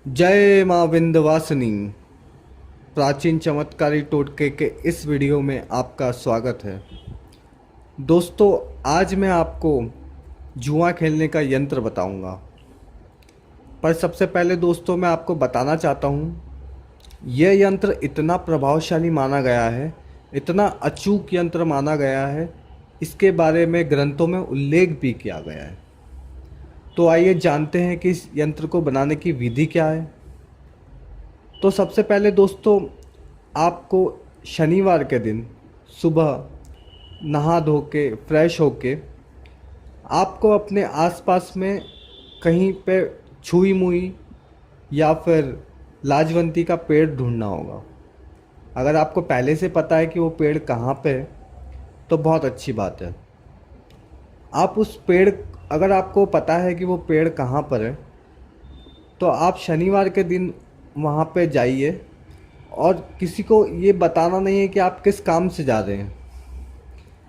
जय माँ विंध्यवासिनी। प्राचीन चमत्कारी टोटके के इस वीडियो में आपका स्वागत है। दोस्तों, आज मैं आपको जुआ खेलने का यंत्र बताऊंगा। पर सबसे पहले दोस्तों मैं आपको बताना चाहता हूँ, यह यंत्र इतना प्रभावशाली माना गया है, इतना अचूक यंत्र माना गया है, इसके बारे में ग्रंथों में उल्लेख भी किया गया है। तो आइए जानते हैं कि इस यंत्र को बनाने की विधि क्या है। तो सबसे पहले दोस्तों, आपको शनिवार के दिन सुबह नहा धो के फ्रेश होके आपको अपने आसपास में कहीं पे छुई मुई या फिर लाजवंती का पेड़ ढूंढना होगा। अगर आपको पहले से पता है कि वो पेड़ कहाँ पे है तो बहुत अच्छी बात है। आप उस पेड़ अगर आपको पता है कि वो पेड़ कहाँ पर है तो आप शनिवार के दिन वहाँ पे जाइए और किसी को ये बताना नहीं है कि आप किस काम से जा रहे हैं।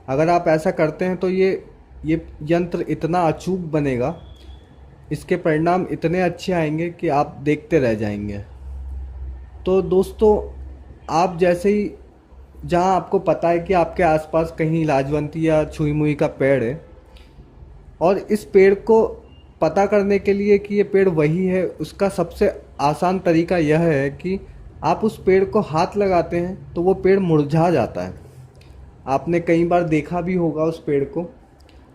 अगर आप ऐसा करते हैं तो ये यंत्र इतना अचूक बनेगा, इसके परिणाम इतने अच्छे आएंगे कि आप देखते रह जाएंगे। तो दोस्तों, आप जैसे ही जहाँ आपको पता है कि आपके आसपास कहीं लाजवंती या छुई मुई का पेड़ है, और इस पेड़ को पता करने के लिए कि ये पेड़ वही है, उसका सबसे आसान तरीका यह है कि आप उस पेड़ को हाथ लगाते हैं तो वो पेड़ मुरझा जाता है। आपने कई बार देखा भी होगा उस पेड़ को।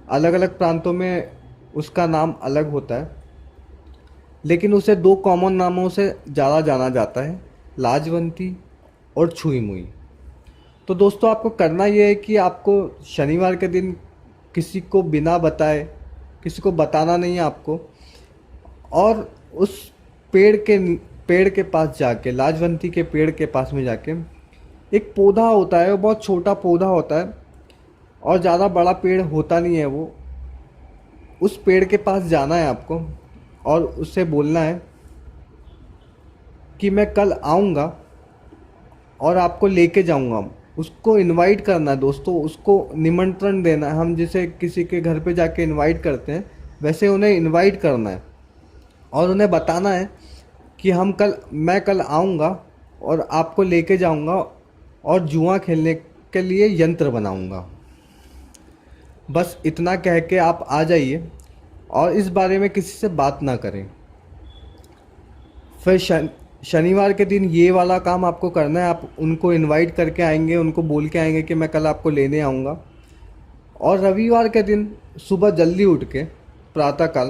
अलग अलग प्रांतों में उसका नाम अलग होता है, लेकिन उसे दो कॉमन नामों से ज़्यादा जाना जाता है, लाजवंती और छुई मुई। तो दोस्तों, आपको करना यह है कि आपको शनिवार के दिन किसी को बिना बताए, किसी को बताना नहीं है आपको, और उस पेड़ के पास जाके, लाजवंती के पेड़ के पास में जाके, एक पौधा होता है, वो बहुत छोटा पौधा होता है और ज़्यादा बड़ा पेड़ होता नहीं है वो। उस पेड़ के पास जाना है आपको और उससे बोलना है कि मैं कल आऊँगा और आपको लेके जाऊँगा। उसको इनवाइट करना है दोस्तों, उसको निमंत्रण देना है। हम जैसे किसी के घर पे जाके इनवाइट करते हैं, वैसे उन्हें इनवाइट करना है और उन्हें बताना है कि मैं कल आऊँगा और आपको लेके जाऊँगा और जुआ खेलने के लिए यंत्र बनाऊँगा। बस इतना कह के आप आ जाइए और इस बारे में किसी से बात ना करें। फिर शनिवार के दिन ये वाला काम आपको करना है। आप उनको इनवाइट करके आएंगे, उनको बोल के आएंगे कि मैं कल आपको लेने आऊँगा। और रविवार के दिन सुबह जल्दी उठ के प्रातःकाल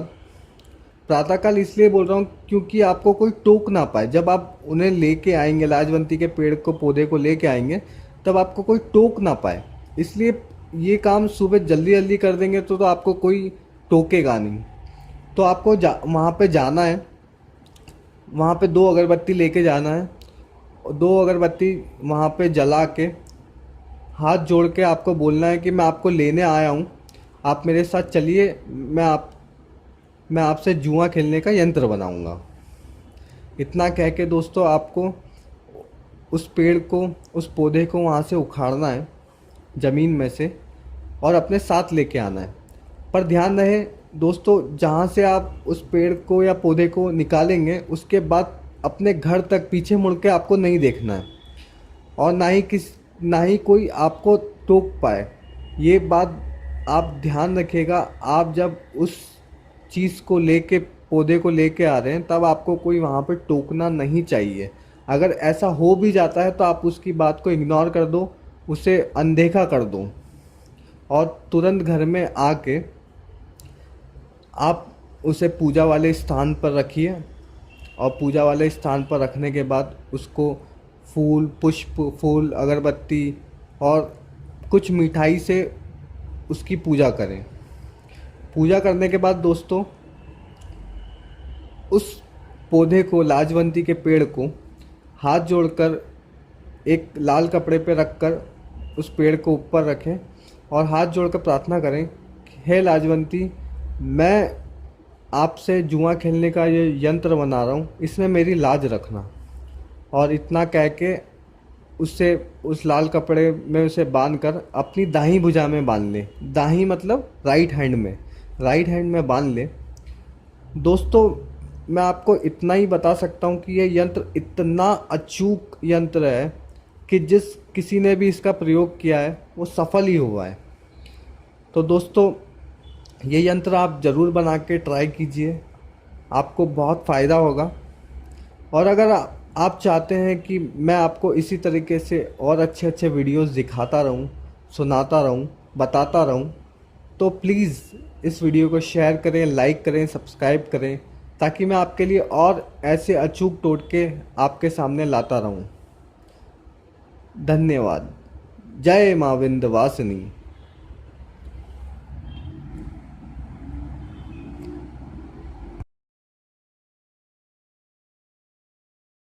प्रातःकाल इसलिए बोल रहा हूँ क्योंकि आपको कोई टोक ना पाए। जब आप उन्हें लेके आएंगे, लाजवंती के पेड़ को, पौधे को लेके आएंगे, तब आपको कोई टोक ना पाए। इसलिए ये काम सुबह जल्दी जल्दी कर देंगे तो आपको कोई टोकेगा नहीं। तो आपको वहाँ पे जाना है, वहाँ पे 2 अगरबत्ती लेके जाना है। 2 अगरबत्ती वहाँ पे जला के हाथ जोड़ के आपको बोलना है कि मैं आपको लेने आया हूँ, आप मेरे साथ चलिए, मैं आपसे जुआ खेलने का यंत्र बनाऊंगा। इतना कह के दोस्तों, आपको उस पेड़ को, उस पौधे को वहाँ से उखाड़ना है ज़मीन में से और अपने साथ लेके आना है। पर ध्यान रहे दोस्तों, जहाँ से आप उस पेड़ को या पौधे को निकालेंगे उसके बाद अपने घर तक पीछे मुड़ के आपको नहीं देखना है और ना ही कोई आपको टोक पाए। ये बात आप ध्यान रखिएगा। आप जब उस चीज़ को लेके, पौधे को लेके आ रहे हैं, तब आपको कोई वहाँ पे टोकना नहीं चाहिए। अगर ऐसा हो भी जाता है तो आप उसकी बात को इग्नोर कर दो, उसे अनदेखा कर दो और तुरंत घर में आके आप उसे पूजा वाले स्थान पर रखिए। और पूजा वाले स्थान पर रखने के बाद उसको फूल, पुष्प, फूल, अगरबत्ती और कुछ मिठाई से उसकी पूजा करें। पूजा करने के बाद दोस्तों, उस पौधे को, लाजवंती के पेड़ को हाथ जोड़कर एक लाल कपड़े पर रखकर उस पेड़ को ऊपर रखें और हाथ जोड़कर प्रार्थना करें, हे लाजवंती, मैं आपसे जुआ खेलने का ये यंत्र बना रहा हूँ, इसमें मेरी लाज रखना। और इतना कह के उससे, उस लाल कपड़े में उसे बांध कर अपनी दाहिनी भुजा में बांध ले। दाहिनी मतलब राइट हैंड में बांध ले। दोस्तों, मैं आपको इतना ही बता सकता हूँ कि यह यंत्र इतना अचूक यंत्र है कि जिस किसी ने भी इसका प्रयोग किया है वो सफल ही हुआ है। तो दोस्तों, ये यंत्र आप ज़रूर बना के ट्राई कीजिए, आपको बहुत फ़ायदा होगा। और अगर आप चाहते हैं कि मैं आपको इसी तरीके से और अच्छे अच्छे वीडियोस दिखाता रहूं, सुनाता रहूं, बताता रहूं, तो प्लीज़ इस वीडियो को शेयर करें, लाइक करें, सब्सक्राइब करें, ताकि मैं आपके लिए और ऐसे अचूक टोटके आपके सामने लाता रहूं। धन्यवाद। जय मां विंध्यवासिनी।